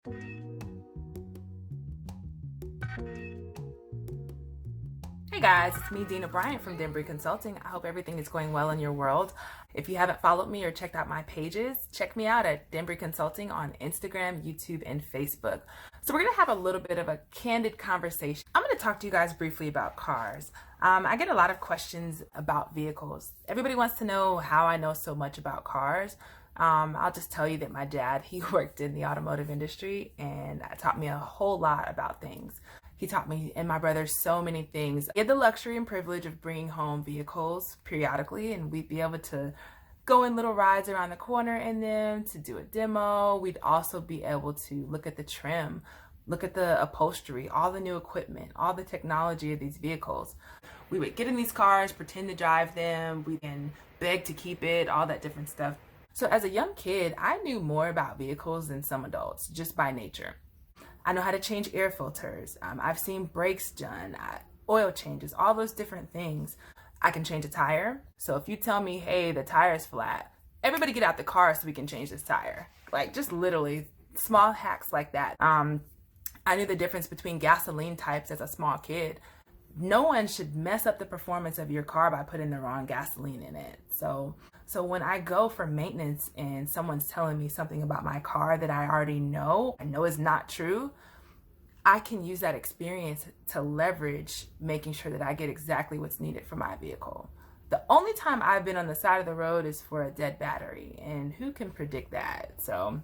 Hey guys, it's me, Dena from Denbry Consulting. I hope everything is going well in your world. If you haven't followed me or checked out my pages, check me out at Denbry Consulting on Instagram, YouTube, and Facebook. So we're going to have a little bit of a candid conversation. I'm going to talk to you guys briefly about cars. I get a lot of questions about vehicles. Everybody wants to know how I know so much about cars. I'll just tell you that my dad, he worked in the automotive industry and taught me a whole lot about things. He taught me and my brother so many things. He had the luxury and privilege of bringing home vehicles periodically, and we'd be able to go in little rides around the corner in them to do a demo. We'd also be able to look at the trim, look at the upholstery, all the new equipment, all the technology of these vehicles. We would get in these cars, pretend to drive them, we can beg to keep it, all that different stuff. So as a young kid, I knew more about vehicles than some adults, just by nature. I know how to change air filters. I've seen brakes done, oil changes, all those different things. I can change a tire. So if you tell me, hey, the tire is flat, everybody get out the car so we can change this tire. Like just literally small hacks like that. I knew the difference between gasoline types as a small kid. No one should mess up the performance of your car by putting the wrong gasoline in it. So when I go for maintenance and someone's telling me something about my car that I already know, I know is not true, I can use that experience to leverage making sure that I get exactly what's needed for my vehicle. The only time I've been on the side of the road is for a dead battery, and who can predict that? So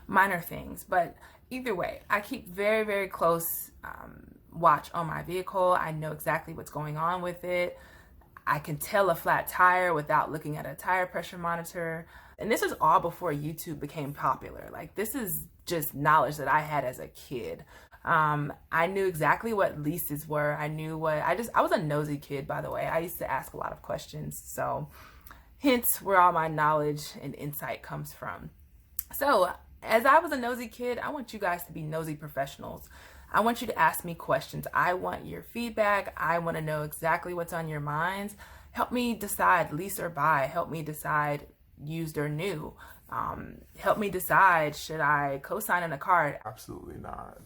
minor things, but either way, I keep very, very close watch on my vehicle. I know exactly what's going on with it. I can tell a flat tire without looking at a tire pressure monitor. And this was all before YouTube became popular. Like, this is just knowledge that I had as a kid. I knew exactly what leases were. I was a nosy kid, by the way. I used to ask a lot of questions. So hence where all my knowledge and insight comes from. So as I was a nosy kid, I want you guys to be nosy professionals. I want you to ask me questions. I want your feedback. I want to know exactly what's on your minds. Help me decide lease or buy. Help me decide used or new. Help me decide, should I co-sign on a car? Absolutely not.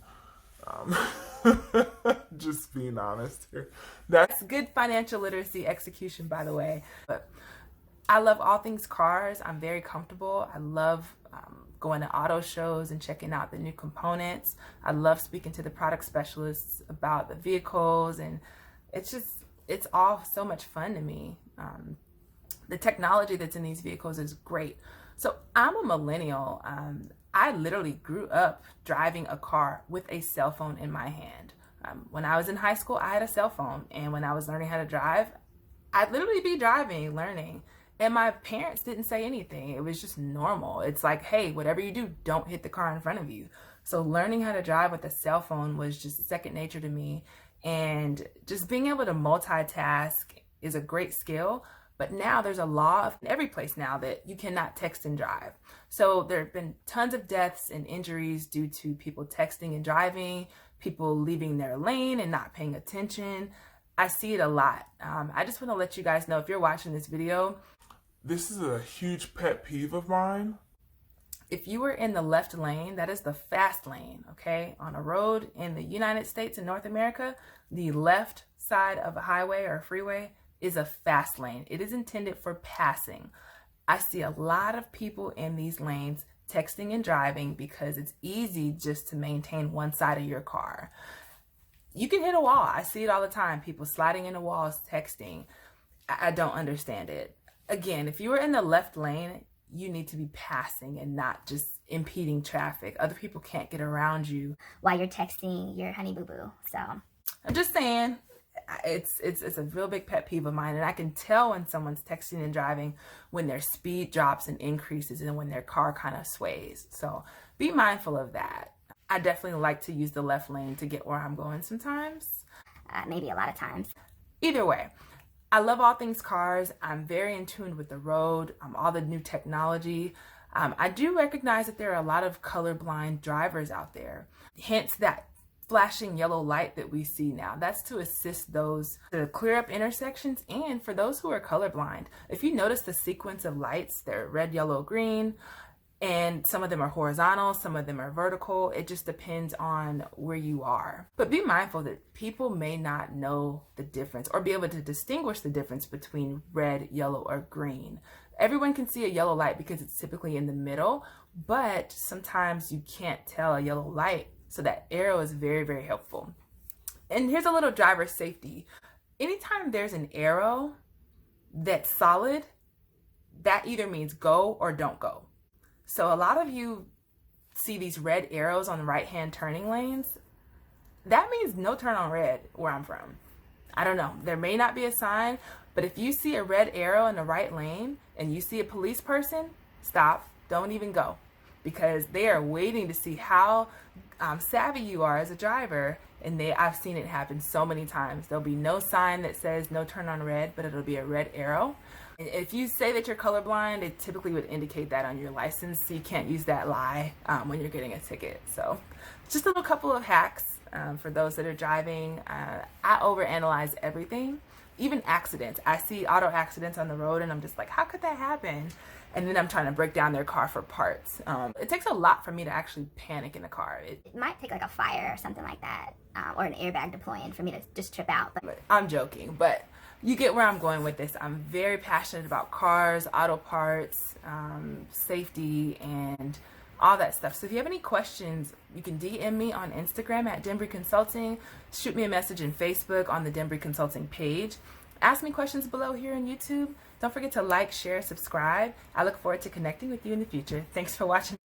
Just being honest here. That's good financial literacy execution, by the way. But I love all things cars. I'm very comfortable. I love going to auto shows and checking out the new components. I love speaking to the product specialists about the vehicles, and it's all so much fun to me. The technology that's in these vehicles is great. So I'm a millennial. I literally grew up driving a car with a cell phone in my hand. When I was in high school, I had a cell phone, and when I was learning how to drive, I'd literally be driving, learning. And my parents didn't say anything. It was just normal. It's like, hey, whatever you do, don't hit the car in front of you. So learning how to drive with a cell phone was just second nature to me. And just being able to multitask is a great skill. But now there's a law in every place now that you cannot text and drive. So there have been tons of deaths and injuries due to people texting and driving, people leaving their lane and not paying attention. I see it a lot. I just want to let you guys know, if you're watching this video, this is a huge pet peeve of mine. If you were in the left lane, that is the fast lane, okay? On a road in the United States and North America, the left side of a highway or a freeway is a fast lane. It is intended for passing. I see a lot of people in these lanes texting and driving because it's easy just to maintain one side of your car. You can hit a wall. I see it all the time. People sliding into walls, texting. I don't understand it. Again, if you were in the left lane, you need to be passing and not just impeding traffic. Other people can't get around you while you're texting your honey boo boo. So I'm just saying, it's a real big pet peeve of mine, and I can tell when someone's texting and driving when their speed drops and increases and when their car kind of sways. So be mindful of that. I definitely like to use the left lane to get where I'm going sometimes. Maybe a lot of times. Either way, I love all things cars. I'm very in tune with the road, all the new technology. I do recognize that there are a lot of colorblind drivers out there. Hence that flashing yellow light that we see now. That's to assist those to clear up intersections, and for those who are colorblind. If you notice the sequence of lights, they're red, yellow, green, And some of them are horizontal, some of them are vertical. It just depends on where you are. But be mindful that people may not know the difference or be able to distinguish the difference between red, yellow, or green. Everyone can see a yellow light because it's typically in the middle, but sometimes you can't tell a yellow light. So that arrow is very, very helpful. And here's a little driver safety. Anytime there's an arrow that's solid, that either means go or don't go. So a lot of you see these red arrows on the right-hand turning lanes. That means no turn on red where I'm from. I don't know. There may not be a sign, but if you see a red arrow in the right lane and you see a police person, stop. Don't even go, because they are waiting to see how savvy you are as a driver. And I've seen it happen so many times. There'll be no sign that says no turn on red, but it'll be a red arrow. And if you say that you're colorblind, it typically would indicate that on your license, so you can't use that lie when you're getting a ticket. So just a little couple of hacks for those that are driving. I overanalyze everything, even accidents. I see auto accidents on the road and I'm just like, how could that happen? And then I'm trying to break down their car for parts. It takes a lot for me to actually panic in the car. It might take like a fire or something like that, or an airbag deploying for me to just trip out. But I'm joking, but you get where I'm going with this. I'm very passionate about cars, auto parts, safety, and all that stuff. So if you have any questions, you can DM me on Instagram at Denbry Consulting. Shoot me a message in Facebook on the Denbry Consulting page. Ask me questions below here on YouTube. Don't forget to like, share, subscribe. I look forward to connecting with you in the future. Thanks for watching.